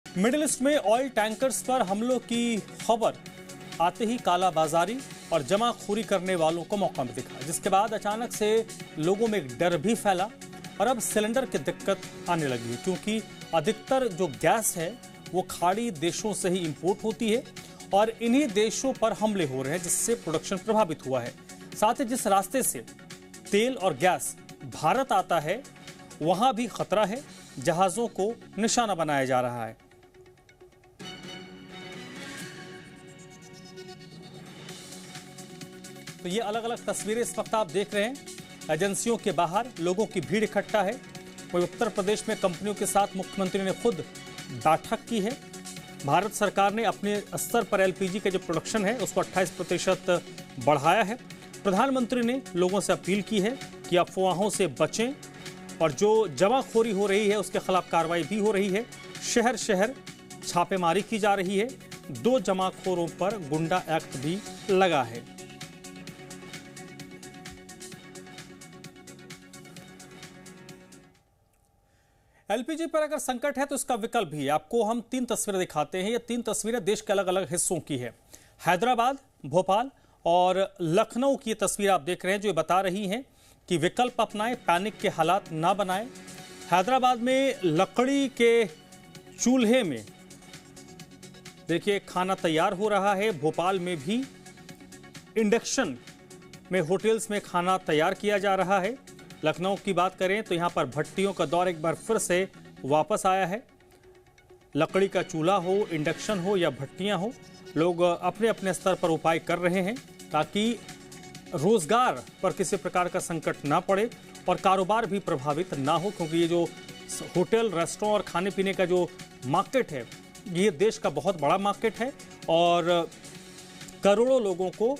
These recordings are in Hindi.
मिडिल ईस्ट में ऑयल टैंकर्स पर हमलों की खबर आते ही कालाबाजारी और जमाखोरी करने वालों को मौका में दिखा, जिसके बाद अचानक से लोगों में एक डर भी फैला और अब सिलेंडर की दिक्कत आने लगी, क्योंकि अधिकतर जो गैस है वो खाड़ी देशों से ही इंपोर्ट होती है और इन्हीं देशों पर हमले हो रहे हैं, जिससे प्रोडक्शन प्रभावित हुआ है। साथ ही जिस रास्ते से तेल और गैस भारत आता है वहां भी खतरा है, जहाजों को निशाना बनाया जा रहा है। तो ये अलग अलग तस्वीरें इस वक्त आप देख रहे हैं। एजेंसियों के बाहर लोगों की भीड़ इकट्ठा है। वहीं उत्तर प्रदेश में कंपनियों के साथ मुख्यमंत्री ने खुद बैठक की है। भारत सरकार ने अपने स्तर पर एलपीजी का जो प्रोडक्शन है उसको 28% बढ़ाया है। प्रधानमंत्री ने लोगों से अपील की है कि अफवाहों से बचें और जो जमाखोरी हो रही है उसके खिलाफ कार्रवाई भी हो रही है। शहर शहर छापेमारी की जा रही है। 2 जमाखोरों पर गुंडा एक्ट भी लगा है। एलपीजी पर अगर संकट है तो इसका विकल्प भी है। आपको हम 3 तस्वीरें दिखाते हैं। ये 3 तस्वीरें देश के अलग अलग हिस्सों की है। हैदराबाद, भोपाल और लखनऊ की तस्वीर आप देख रहे हैं, जो बता रही हैं कि विकल्प अपनाएं, पैनिक के हालात ना बनाएं। हैदराबाद में लकड़ी के चूल्हे में देखिए खाना तैयार हो रहा है। भोपाल में भी इंडक्शन में होटल्स में खाना तैयार किया जा रहा है। लखनऊ की बात करें तो यहाँ पर भट्टियों का दौर एक बार फिर से वापस आया है। लकड़ी का चूल्हा हो, इंडक्शन हो या भट्टियाँ हो, लोग अपने अपने स्तर पर उपाय कर रहे हैं ताकि रोजगार पर किसी प्रकार का संकट ना पड़े और कारोबार भी प्रभावित ना हो, क्योंकि ये जो होटल, रेस्टोरेंट और खाने पीने का जो मार्केट है ये देश का बहुत बड़ा मार्केट है और करोड़ों लोगों को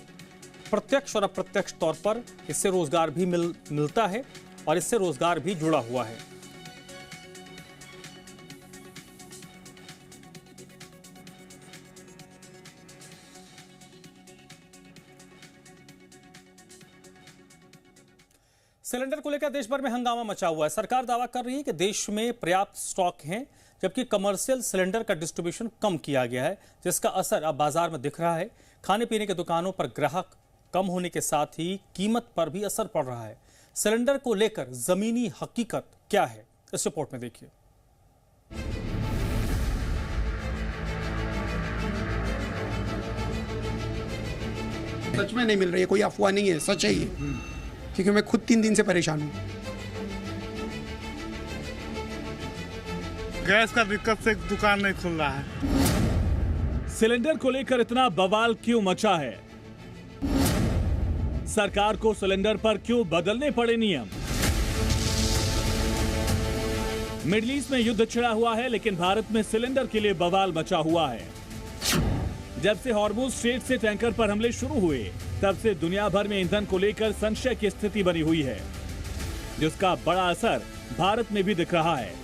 प्रत्यक्ष और अप्रत्यक्ष तौर पर इससे रोजगार भी मिलता है और इससे रोजगार भी जुड़ा हुआ है। सिलेंडर को लेकर देश भर में हंगामा मचा हुआ है। सरकार दावा कर रही है कि देश में पर्याप्त स्टॉक हैं, जबकि कमर्शियल सिलेंडर का डिस्ट्रीब्यूशन कम किया गया है, जिसका असर अब बाजार में दिख रहा है। खाने पीने की दुकानों पर ग्राहक कम होने के साथ ही कीमत पर भी असर पड़ रहा है। सिलेंडर को लेकर जमीनी हकीकत क्या है, इस रिपोर्ट में देखिए। सच में नहीं मिल रही है, कोई अफवाह नहीं है, सच है ये, क्योंकि मैं खुद 3 दिन से परेशान हूँ। गैस का दिक्कत से दुकान नहीं खुल रहा है। सिलेंडर को लेकर इतना बवाल क्यों मचा है? सरकार को सिलेंडर पर क्यों बदलने पड़े नियम? मिडिल ईस्ट में युद्ध छिड़ा हुआ है, लेकिन भारत में सिलेंडर के लिए बवाल मचा हुआ है। जब से हॉर्मुज स्ट्रेट से टैंकर पर हमले शुरू हुए, तब से दुनिया भर में ईंधन को लेकर संशय की स्थिति बनी हुई है, जिसका बड़ा असर भारत में भी दिख रहा है।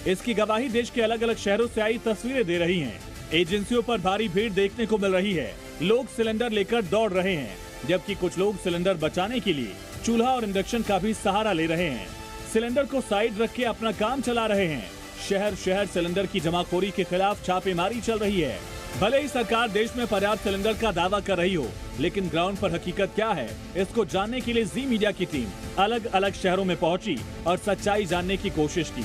इसकी गवाही देश के अलग अलग शहरों से आई तस्वीरें दे रही हैं। एजेंसियों पर भारी भीड़ देखने को मिल रही है। लोग सिलेंडर लेकर दौड़ रहे हैं, जबकि कुछ लोग सिलेंडर बचाने के लिए चूल्हा और इंडक्शन का भी सहारा ले रहे हैं। सिलेंडर को साइड रख के अपना काम चला रहे हैं। शहर शहर सिलेंडर की जमाखोरी के खिलाफ छापेमारी चल रही है। भले ही सरकार देश में पर्याप्त सिलेंडर का दावा कर रही हो, लेकिन ग्राउंड पर हकीकत क्या है, इसको जानने के लिए जी मीडिया की टीम अलग अलग शहरों में पहुंची और सच्चाई जानने की कोशिश की।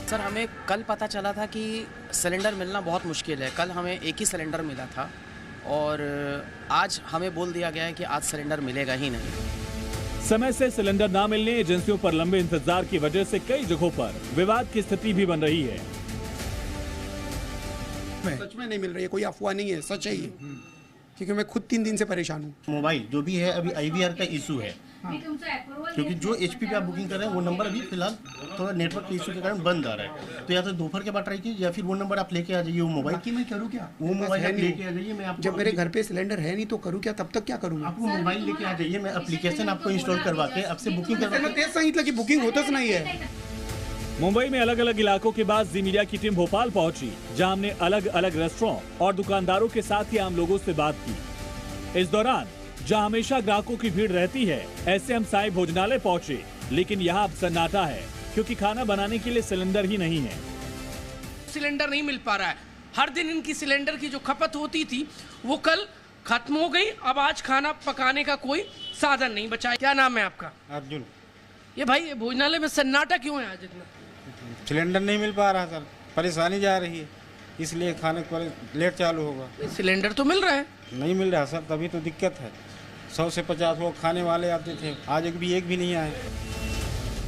सर, हमें कल पता चला था कि सिलेंडर मिलना बहुत मुश्किल है। कल हमें एक ही सिलेंडर मिला था और आज हमें बोल दिया गया है कि आज सिलेंडर मिलेगा ही नहीं। समय से सिलेंडर ना मिलने, एजेंसियों पर लंबे इंतजार की वजह से कई जगहों पर विवाद की स्थिति भी बन रही है। सच में नहीं मिल रही है, कोई अफवाह नहीं है, सच है ये, क्योंकि मैं खुद 3 दिन से परेशान हूँ। मोबाइल जो भी है अभी IVR का इशू है, क्योंकि जो HP पे आप बुकिंग कर रहे हैं वो नंबर अभी फिलहाल थोड़ा नेटवर्क के इशू के कारण बंद आ रहा है। तो या तो दोपहर के बाद ट्राई कीजिए या फिर वो नंबर आप लेके आ जाइए। वो मोबाइल बाकी मैं करूँ क्या? वो मोबाइल आप लेके आ जाइए। मैं आपको जब मेरे घर पे सिलेंडर है नहीं तो करूँ क्या? तब तक क्या करूँ? आपको मोबाइल लेके आ जाइए, मैं एप्लीकेशन आपको इंस्टॉल करवा के आपसे बुकिंग करवा के। तेज सांगितलं की बुकिंग होतच नहीं है। मुंबई में अलग अलग इलाकों के बाद जी मीडिया की टीम भोपाल पहुंची, जहां हमने अलग अलग रेस्टोरेंट और दुकानदारों के साथ ही आम लोगों से बात की। इस दौरान जहां हमेशा ग्राहकों की भीड़ रहती है, ऐसे हम साई भोजनालय पहुंचे, लेकिन यहाँ अब सन्नाटा है, क्योंकि खाना बनाने के लिए सिलेंडर ही नहीं है। सिलेंडर नहीं मिल पा रहा है। हर दिन इनकी सिलेंडर की जो खपत होती थी वो कल खत्म हो गई। अब आज खाना पकाने का कोई साधन नहीं बचा। क्या नाम है आपका? अर्जुन। ये भाई ये भोजनालय में सन्नाटा क्यों है आज इतना? सिलेंडर नहीं मिल पा रहा सर, परेशानी जा रही है, इसलिए खाने को लेट चालू होगा। सिलेंडर तो मिल रहा है। नहीं मिल रहा सर, तभी तो दिक्कत है। 100 से 50 लोग खाने वाले आते थे, आज एक भी नहीं आए।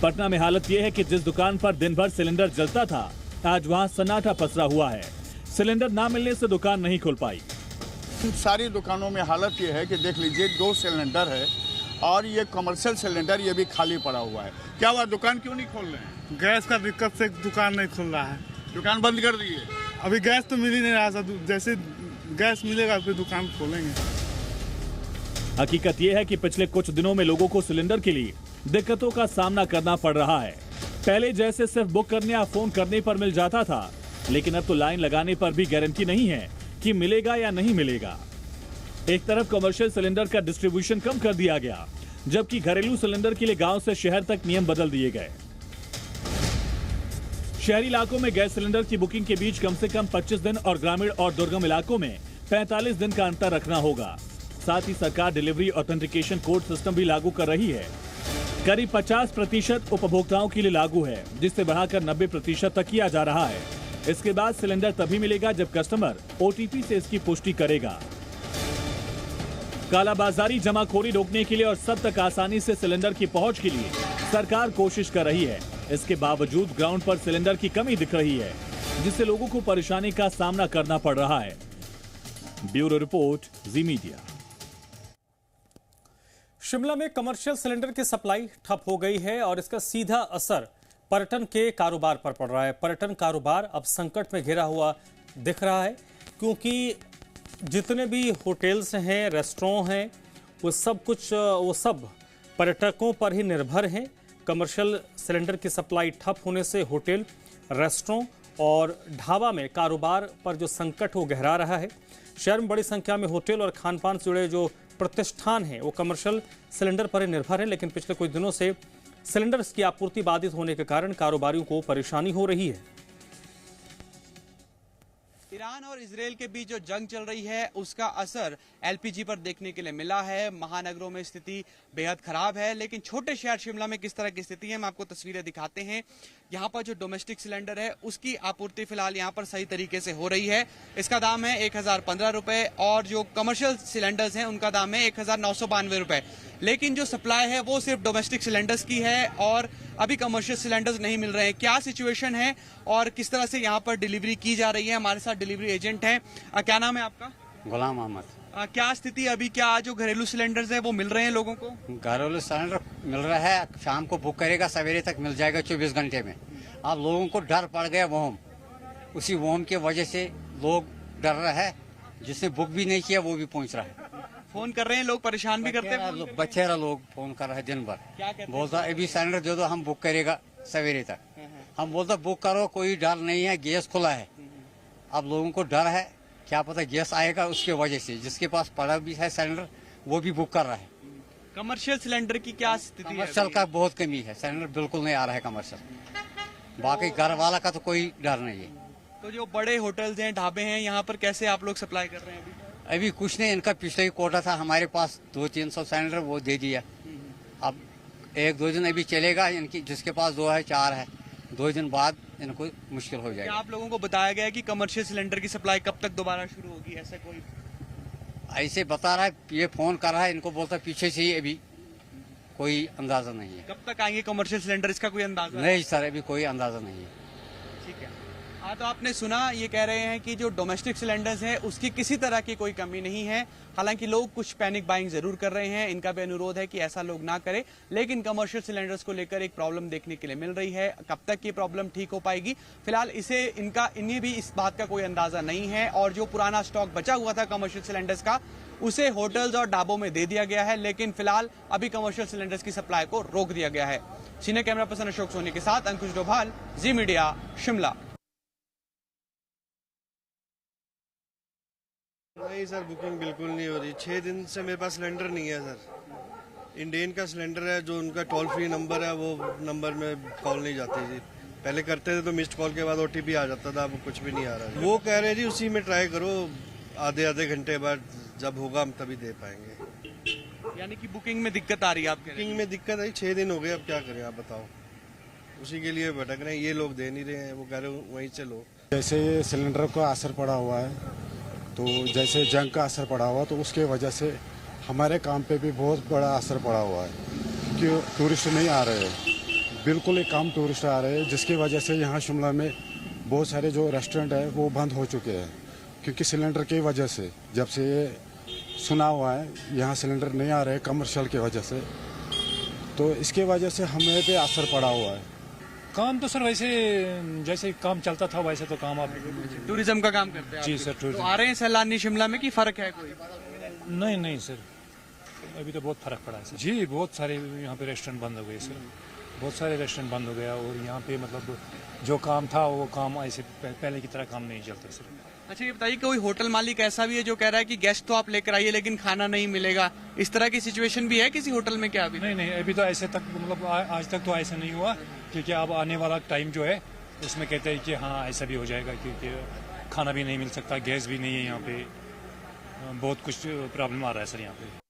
पटना में हालत यह है कि जिस दुकान पर दिन भर सिलेंडर जलता था, आज वहां सन्नाटा पसरा हुआ है। सिलेंडर ना मिलने से दुकान नहीं खुल पाई। सारी दुकानों में हालत ये है कि देख लीजिए 2 सिलेंडर है और ये कमर्शियल सिलेंडर ये भी खाली पड़ा हुआ है। क्या हुआ, दुकान क्यों नहीं खोल रहे हैं? गैस का दिक्कत से दुकान नहीं खुल रहा है। दुकान बंद कर दी है। अभी गैस तो मिल ही नहीं रहा सर, जैसे गैस मिलेगा फिर दुकान खोलेंगे। हकीकत यह है कि पिछले कुछ दिनों में लोगों को सिलेंडर के लिए दिक्कतों का सामना करना पड़ रहा है। पहले जैसे सिर्फ बुक करने या फोन करने पर मिल जाता था, लेकिन अब तो लाइन लगाने पर भी गारंटी नहीं है कि मिलेगा या नहीं मिलेगा। एक तरफ कमर्शियल सिलेंडर का डिस्ट्रीब्यूशन कम कर दिया गया, जबकि घरेलू सिलेंडर के लिए गांव से शहर तक नियम बदल दिए गए। शहरी इलाकों में गैस सिलेंडर की बुकिंग के बीच कम से कम 25 दिन और ग्रामीण और दुर्गम इलाकों में 45 दिन का अंतर रखना होगा। साथ ही सरकार डिलीवरी ऑथेंटिकेशन कोड सिस्टम भी लागू कर रही है। करीब 50% उपभोक्ताओं के लिए लागू है, जिससे बढ़ाकर 90% तक किया जा रहा है। इसके बाद सिलेंडर तभी मिलेगा जब कस्टमर OTP से इसकी पुष्टि करेगा। कालाबाजारी, जमाखोरी रोकने के लिए और सब तक आसानी से सिलेंडर की पहुंच के लिए सरकार कोशिश कर रही है। इसके बावजूद ग्राउंड पर सिलेंडर की कमी दिख रही है, जिससे लोगों को परेशानी का सामना करना पड़ रहा है। ब्यूरो रिपोर्ट, जी मीडिया। शिमला में कमर्शियल सिलेंडर की सप्लाई ठप हो गई है और इसका सीधा असर पर्यटन के कारोबार पर पड़ रहा है। पर्यटन कारोबार अब संकट में घिरा हुआ दिख रहा है, क्योंकि जितने भी होटल्स हैं, रेस्टोरेंट हैं, वो सब पर्यटकों पर ही निर्भर हैं। कमर्शियल सिलेंडर की सप्लाई ठप होने से होटल, रेस्टोरेंट और ढाबा में कारोबार पर जो संकट वो गहरा रहा है। शहर में बड़ी संख्या में होटल और खान पान से जुड़े जो प्रतिष्ठान हैं वो कमर्शियल सिलेंडर पर ही निर्भर हैं, लेकिन पिछले कुछ दिनों से सिलेंडर की आपूर्ति बाधित होने के कारण कारोबारियों को परेशानी हो रही है। ईरान और इजरायल के बीच जो जंग चल रही है उसका असर LPG पर देखने के लिए मिला है। महानगरों में स्थिति बेहद खराब है, लेकिन छोटे शहर शिमला में किस तरह की स्थिति है हम आपको तस्वीरें दिखाते हैं। यहाँ पर जो डोमेस्टिक सिलेंडर है उसकी आपूर्ति फिलहाल यहाँ पर सही तरीके से हो रही है। इसका दाम है 1015 रुपए और जो कमर्शियल सिलेंडर्स हैं उनका दाम है 1992 रुपए। लेकिन जो सप्लाई है वो सिर्फ डोमेस्टिक सिलेंडर्स की है और अभी कमर्शियल सिलेंडर्स नहीं मिल रहे हैं। क्या सिचुएशन है और किस तरह से यहाँ पर डिलीवरी की जा रही है? हमारे साथ डिलीवरी एजेंट हैं। क्या नाम है आपका? गुलाम अहमद। क्या स्थिति अभी, क्या जो घरेलू सिलेंडर्स हैं वो मिल रहे हैं लोगों को? घरेलू सिलेंडर मिल रहा है, शाम को बुक करेगा सवेरे तक मिल जाएगा 24 घंटे में। अब लोगों को डर पड़ गया वोम, उसी वोम की वजह से लोग डर रहे हैं। जिसने बुक भी नहीं किया वो भी पहुँच रहा है। फोन कर रहे हैं लोग, परेशान भी करते हैं। बचेरा लोग फोन कर रहे हैं दिन भर, बोलता अभी सिलेंडर दे दो, हम बुक करेगा सवेरे तक। हम बोलता बुक करो, कोई डर नहीं है, गैस खुला है। अब लोगों को डर है, क्या पता गैस आएगा, उसके वजह से जिसके पास पड़ा भी है सिलेंडर वो भी बुक कर रहा है। कमर्शियल सिलेंडर की क्या स्थिति है? कमर्शियल का बहुत कमी है, सिलेंडर बिल्कुल नहीं आ रहा है कमर्शियल। बाकी घर वाला का तो कोई डर नहीं है। तो जो बड़े होटल्स हैं, ढाबे हैं, यहाँ पर कैसे आप लोग सप्लाई कर रहे हैं? अभी कुछ नहीं, इनका पिछले ही कोटा था हमारे पास 200-300 सिलेंडर वो दे दिया। अब 1-2 दिन अभी चलेगा, इनकी जिसके पास 2 है 4 है, 2 दिन बाद इनको मुश्किल हो जाएगा। आप लोगों को बताया गया है कि कमर्शियल सिलेंडर की सप्लाई कब तक दोबारा शुरू होगी? ऐसा कोई ऐसे बता रहा है, ये फोन कर रहा है, इनको बोलता पीछे से ही अभी कोई अंदाजा नहीं है। कब तक आएंगे कमर्शियल सिलेंडर, इसका कोई अंदाजा नहीं सर, अभी कोई अंदाजा नहीं है। ठीक है। हाँ, तो आपने सुना, ये कह रहे हैं कि जो डोमेस्टिक सिलेंडर्स हैं उसकी किसी तरह की कोई कमी नहीं है। हालांकि लोग कुछ पैनिक बाइंग जरूर कर रहे हैं, इनका भी अनुरोध है कि ऐसा लोग ना करें, लेकिन कमर्शियल सिलेंडर्स को लेकर एक प्रॉब्लम देखने के लिए मिल रही है। कब तक ये प्रॉब्लम ठीक हो पाएगी, फिलहाल इन्हें भी इस बात का कोई अंदाजा नहीं है। और जो पुराना स्टॉक बचा हुआ था कमर्शियल सिलेंडर्स का, उसे होटल्स और ढाबों में दे दिया गया है, लेकिन फिलहाल अभी कमर्शियल सिलेंडर्स की सप्लाई को रोक दिया गया है। Senior camera person Ashok Soni के साथ अंकुश डोभाल, जी मीडिया, शिमला। नहीं सर, बुकिंग बिल्कुल नहीं हो रही। 6 दिन से मेरे पास सिलेंडर नहीं है सर। इंडियन का सिलेंडर है, जो उनका टोल फ्री नंबर है वो नंबर में कॉल नहीं जाती थी। पहले करते थे तो मिस्ड कॉल के बाद OTP आ जाता था, अब कुछ भी नहीं आ रहा है। वो कह रहे जी उसी में ट्राई करो, आधे घंटे बाद जब होगा हम तभी दे पाएंगे। यानी कि बुकिंग में दिक्कत आ रही है आपके? बुकिंग में दिक्कत आई, 6 दिन हो गए, अब क्या करें आप बताओ। उसी के लिए भटक रहे हैं, ये लोग दे नहीं रहे हैं, वो कह रहे हैं वहीं से लो। जैसे ये सिलेंडर का असर पड़ा हुआ है, तो जैसे जंग का असर पड़ा हुआ, तो उसके वजह से हमारे काम पे भी बहुत बड़ा असर पड़ा हुआ है कि टूरिस्ट नहीं आ रहे हैं, बिल्कुल ही कम टूरिस्ट आ रहे हैं, जिसकी वजह से यहाँ शिमला में बहुत सारे जो रेस्टोरेंट है वो बंद हो चुके हैं, क्योंकि सिलेंडर की वजह से। जब से ये सुना हुआ है यहाँ सिलेंडर नहीं आ रहे कमर्शियल की वजह से, तो इसके वजह से हमें पे असर पड़ा हुआ है। काम तो सर वैसे जैसे काम चलता था वैसे तो काम आप टूरिज्म का काम करते हैं? जी सर, तो टूरिज्म। आ रहे हैं सैलानी शिमला में कि फर्क है कोई? नहीं सर, अभी तो बहुत फर्क पड़ा है सर। जी बहुत सारे यहाँ पे रेस्टोरेंट बंद हो गए सर, बहुत सारे रेस्टोरेंट बंद हो गया, और यहाँ पे मतलब जो काम था वो काम ऐसे पहले की तरह काम नहीं चलता सर। अच्छा ये बताइए, कोई होटल मालिक ऐसा भी है जो कह रहा है कि गेस्ट तो आप लेकर आइए लेकिन खाना नहीं मिलेगा, इस तरह की सिचुएशन भी है किसी होटल में क्या? अभी नहीं, अभी तो ऐसे तक मतलब आज तक तो ऐसा नहीं हुआ, क्योंकि अब आने वाला टाइम जो है उसमें कहते हैं कि हाँ ऐसा भी हो जाएगा, क्योंकि खाना भी नहीं मिल सकता, गैस भी नहीं है यहाँ पे, बहुत कुछ प्रॉब्लम आ रहा है सर यहाँ पे।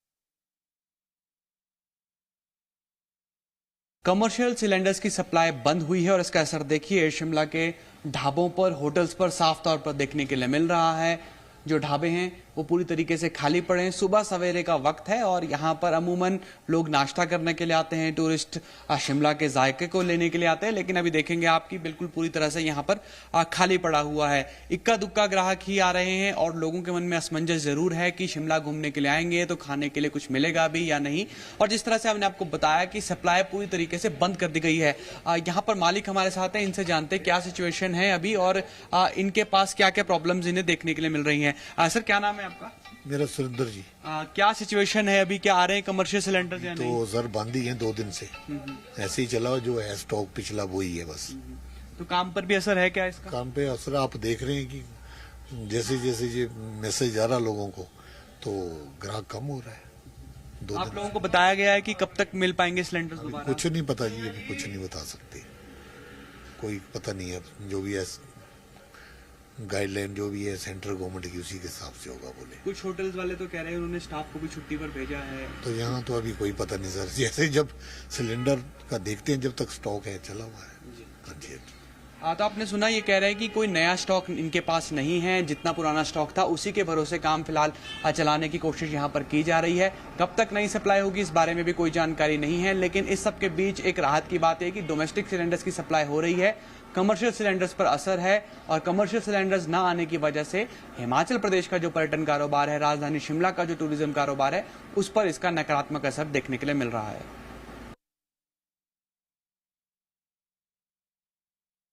कमर्शियल सिलेंडर्स की सप्लाई बंद हुई है और इसका असर देखिए शिमला के ढाबों पर, होटल्स पर साफ तौर पर देखने के लिए मिल रहा है। जो ढाबे हैं वो पूरी तरीके से खाली पड़े हैं। सुबह सवेरे का वक्त है और यहाँ पर अमूमन लोग नाश्ता करने के लिए आते हैं, टूरिस्ट शिमला के जायके को लेने के लिए आते हैं, लेकिन अभी देखेंगे आपकी बिल्कुल पूरी तरह से यहाँ पर खाली पड़ा हुआ है। इक्का दुक्का ग्राहक ही आ रहे हैं और लोगों के मन में असमंजस जरूर है कि शिमला घूमने के लिए आएंगे तो खाने के लिए कुछ मिलेगा भी या नहीं। और जिस तरह से हमने आपको बताया कि सप्लाई पूरी तरीके से बंद कर दी गई है। यहाँ पर मालिक हमारे साथ हैं, इनसे जानते हैं क्या सिचुएशन है अभी और इनके पास क्या क्या प्रॉब्लम्स इन्हें देखने के लिए मिल रही हैं। सर क्या नाम है आपका? मेरा सुरेंद्र जी। क्या सिचुएशन है अभी, क्या आ रहे हैं कमर्शियल सिलेंडर या नहीं? तो सर बंद ही है 2 दिन से, ऐसे ही चला, जो है स्टॉक पिछला वही है बस। तो काम पर भी असर है क्या इसका? काम पे असर आप देख रहे हैं कि जैसे जैसे ये मैसेज आ रहा लोगों को, तो ग्राहक कम हो रहा है। आप लोगों को बताया गया है कि कब तक मिल पाएंगे सिलेंडर दोबारा? कुछ नहीं पता जी, अभी कुछ नहीं बता सकते, कोई पता नहीं है। जो भी है गाइडलाइन जो भी है सेंट्रल गवर्नमेंट की, उसी के हिसाब से होगा बोले। कुछ होटल्स वाले तो कह रहे हैं उन्होंने स्टाफ को भी छुट्टी पर भेजा है। तो यहाँ तो अभी कोई पता नहीं सर, जैसे जब सिलेंडर का देखते हैं, जब तक स्टॉक है चला हुआ है। हाँ जी। तो आपने सुना ये कह रहे हैं कि कोई नया स्टॉक इनके पास नहीं है, जितना पुराना स्टॉक था उसी के भरोसे काम फिलहाल चलाने की कोशिश यहाँ पर की जा रही है। कब तक नई सप्लाई होगी इस बारे में भी कोई जानकारी नहीं है, लेकिन इस सब के बीच एक राहत की बात है कि डोमेस्टिक सिलेंडर्स की सप्लाई हो रही है, कमर्शियल सिलेंडर्स पर असर है और कमर्शियल सिलेंडर्स ना आने की वजह से हिमाचल प्रदेश का जो पर्यटन कारोबार है, राजधानी शिमला का जो टूरिज्म कारोबार है, उस पर इसका नकारात्मक असर देखने के लिए मिल रहा है।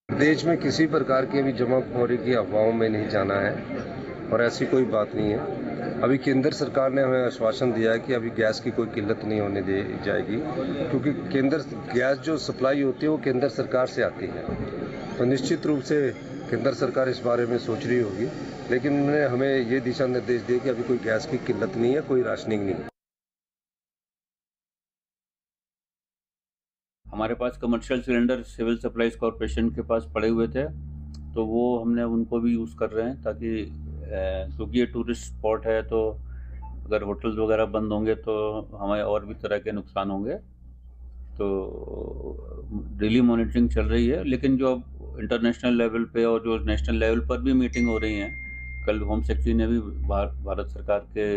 देश में किसी प्रकार की अभी जमाखोरी की अफवाहों में नहीं जाना है और ऐसी कोई बात नहीं है। अभी केंद्र सरकार ने हमें आश्वासन दिया है कि अभी गैस की कोई किल्लत नहीं होने दी जाएगी, क्योंकि केंद्र गैस जो सप्लाई होती है वो केंद्र सरकार से आती है, तो निश्चित रूप से केंद्र सरकार इस बारे में सोच रही होगी, लेकिन उन्होंने हमें ये दिशा निर्देश दिए कि अभी कोई गैस की किल्लत नहीं है, कोई राशनिंग नहीं है। हमारे पास commercial cylinder civil supplies corporation के पास पड़े हुए थे, तो वो हमने उनको भी यूज़ कर रहे हैं, ताकि क्योंकि ये टूरिस्ट स्पॉट है, तो अगर होटल्स वगैरह बंद होंगे तो हमें और भी तरह के नुकसान होंगे। तो डेली मॉनिटरिंग चल रही है, लेकिन जो अब इंटरनेशनल लेवल पे और जो नेशनल लेवल पर भी मीटिंग हो रही हैं, कल होम सेक्रेटरी ने भी भारत सरकार के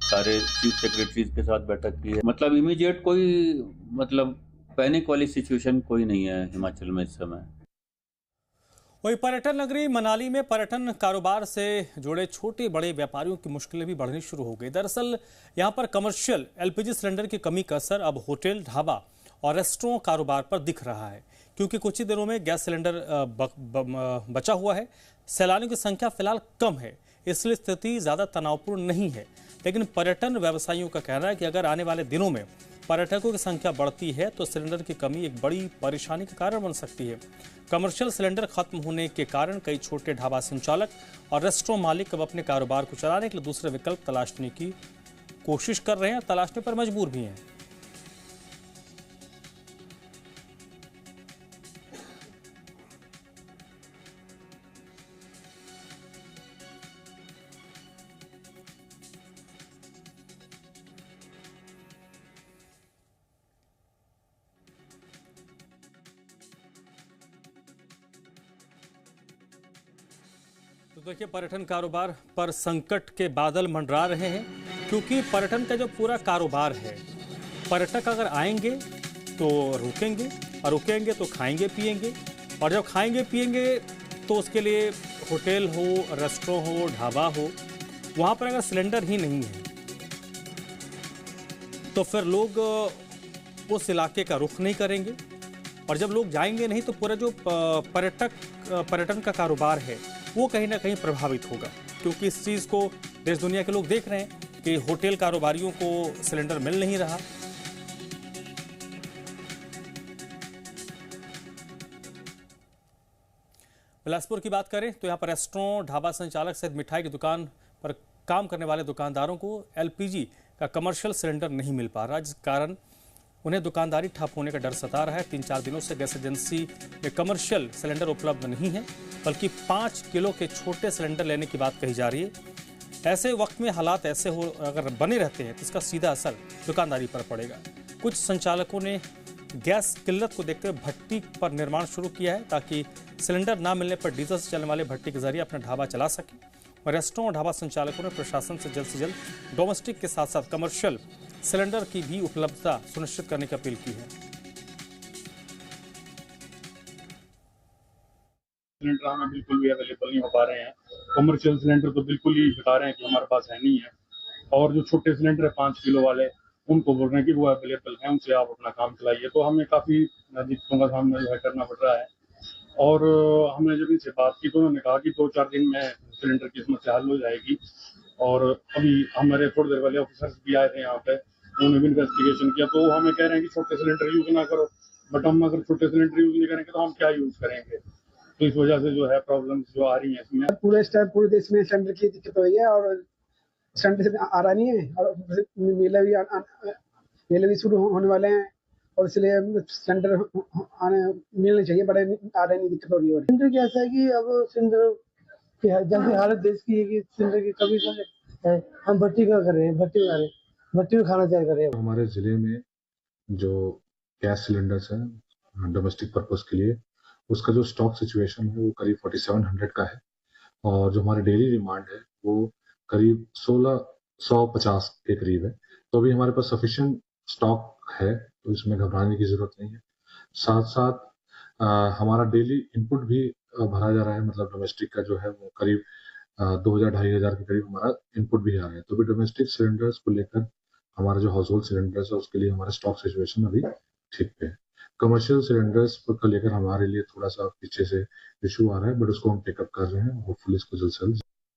सारे चीफ सेक्रेटरीज के साथ बैठक की है। मतलब इमीडिएट कोई मतलब पैनिक वाली सिचुएशन कोई नहीं है हिमाचल में इस समय। वही पर्यटन नगरी मनाली में पर्यटन कारोबार से जुड़े छोटे बड़े व्यापारियों की मुश्किलें भी बढ़नी शुरू हो गई। दरअसल यहां पर कमर्शियल एलपीजी सिलेंडर की कमी का असर अब होटल, ढाबा और रेस्टोरेंट कारोबार पर दिख रहा है, क्योंकि कुछ ही दिनों में गैस सिलेंडर बचा हुआ है। सैलानियों की संख्या फिलहाल कम है, इसलिए स्थिति ज़्यादा तनावपूर्ण नहीं है, लेकिन पर्यटन व्यवसायियों का कहना है कि अगर आने वाले दिनों में पर्यटकों की संख्या बढ़ती है तो सिलेंडर की कमी एक बड़ी परेशानी का कारण बन सकती है। कमर्शियल सिलेंडर खत्म होने के कारण कई छोटे ढाबा संचालक और रेस्टोरेंट मालिक अब अपने कारोबार को चलाने के लिए दूसरे विकल्प तलाशने की कोशिश कर रहे हैं, तलाशने पर मजबूर भी हैं। देखिए, पर्यटन कारोबार पर संकट के बादल मंडरा रहे हैं, क्योंकि पर्यटन का जो पूरा कारोबार है, पर्यटक अगर आएंगे तो रुकेंगे, और रुकेंगे तो खाएंगे पिएंगे, और जब खाएंगे पिएंगे तो उसके लिए होटल हो, रेस्टोरेंट हो, ढाबा हो, वहाँ पर अगर सिलेंडर ही नहीं है तो फिर लोग उस इलाके का रुख नहीं करेंगे, और जब लोग जाएंगे नहीं तो पूरा जो पर्यटन का कारोबार है वो कहीं ना कहीं प्रभावित होगा, क्योंकि इस चीज़ को देश दुनिया के लोग देख रहे हैं कि होटल कारोबारियों को सिलेंडर मिल नहीं रहा। बिलासपुर की बात करें तो यहाँ पर रेस्टोरेंट, ढाबा संचालक सहित मिठाई की दुकान पर काम करने वाले दुकानदारों को एलपीजी का कमर्शियल सिलेंडर नहीं मिल पा रहा, जिस कारण उन्हें दुकानदारी ठप होने का डर सता रहा है। 3-4 दिनों से गैस एजेंसी में कमर्शियल सिलेंडर उपलब्ध नहीं है, बल्कि 5 किलो के छोटे सिलेंडर लेने की बात कही जा रही है। ऐसे वक्त में हालात ऐसे हो अगर बने रहते हैं तो इसका सीधा असर दुकानदारी पर पड़ेगा। कुछ संचालकों ने गैस किल्लत को देखते हुए भट्टी पर निर्माण शुरू किया है, ताकि सिलेंडर ना मिलने पर डीजल से चलने वाले भट्टी के जरिए अपना ढाबा चला सके। और रेस्टोरेंट और ढाबा संचालकों ने प्रशासन से जल्द डोमेस्टिक के साथ साथ कमर्शियल सिलेंडर की भी उपलब्धता सुनिश्चित करने की अपील की है। सिलेंडर हमें बिल्कुल भी अवेलेबल नहीं हो पा रहे हैं। कमर्शियल सिलेंडर तो बिल्कुल ही बता रहे हैं कि हमारे पास है नहीं है, और जो छोटे सिलेंडर है 5 किलो वाले, उनको बोल रहे हैं कि वो अवेलेबल है, उनसे आप अपना काम चलाइए। तो हमें काफ़ी दिक्कतों का सामना जो है करना पड़ रहा है। और हमने जब इनसे बात की तो उन्होंने कहा कि 2-4 दिन में सिलेंडर की समस्या हल हो जाएगी। और अभी हमारे थोड़ी देर वाले ऑफिसर्स भी आए थे यहाँ पे, उन्होंने भी इन्वेस्टिगेशन किया, तो हमें कह रहे हैं कि छोटे सिलेंडर यूज़ ना करो। बट हम अगर छोटे सिलेंडर यूज़ नहीं करेंगे तो हम क्या यूज़ करेंगे? तो इस वजह से जो है प्रॉब्लम्स जो आ रही हैं इसमें। पूरे देश में सिलेंडर की दिक्कत हो रही है, और सिलेंडर आ रहा नहीं है, और मेले भी शुरू होने वाले हैं, और इसलिए सिलेंडर मिलने चाहिए, बड़े आ रहे नहीं, दिक्कत हो रही है। सिलेंडर की ऐसा है कि अब सिलेंडर की जैसे हालत देश की है कि सिलेंडर की कभी है, हम भट्टी का कर रहे हैं, भट्टी में खाना तैयार कर रहे हैं। हमारे जिले में जो गैस सिलेंडर्स हैं डोमेस्टिक पर्पस के लिए, उसका जो स्टॉक सिचुएशन है वो करीब 4700 का है, और जो हमारे डेली डिमांड है वो करीब 1650 के करीब है। तो अभी हमारे पास सफिशिएंट स्टॉक है, तो इसमें घबराने की जरूरत नहीं है। साथ साथ हमारा डेली इनपुट भी भरा जा रहा है, मतलब डोमेस्टिक का जो है वो करीब 2000-2500 के करीब हमारा इनपुट भी आ रहा है। तो भी डोमेस्टिक सिलेंडर्स को लेकर हमारा जो हाउस होल्ड सिलेंडर्स है उसके लिए हमारा स्टॉक सिचुएशन अभी ठीक पे है। कमर्शियल सिलेंडर्स को लेकर हमारे लिए थोड़ा सा पीछे से इशू आ रहा है, बट उसको हम टेकअप कर रहे हैं, होपफुली इसको जल्द से जल्द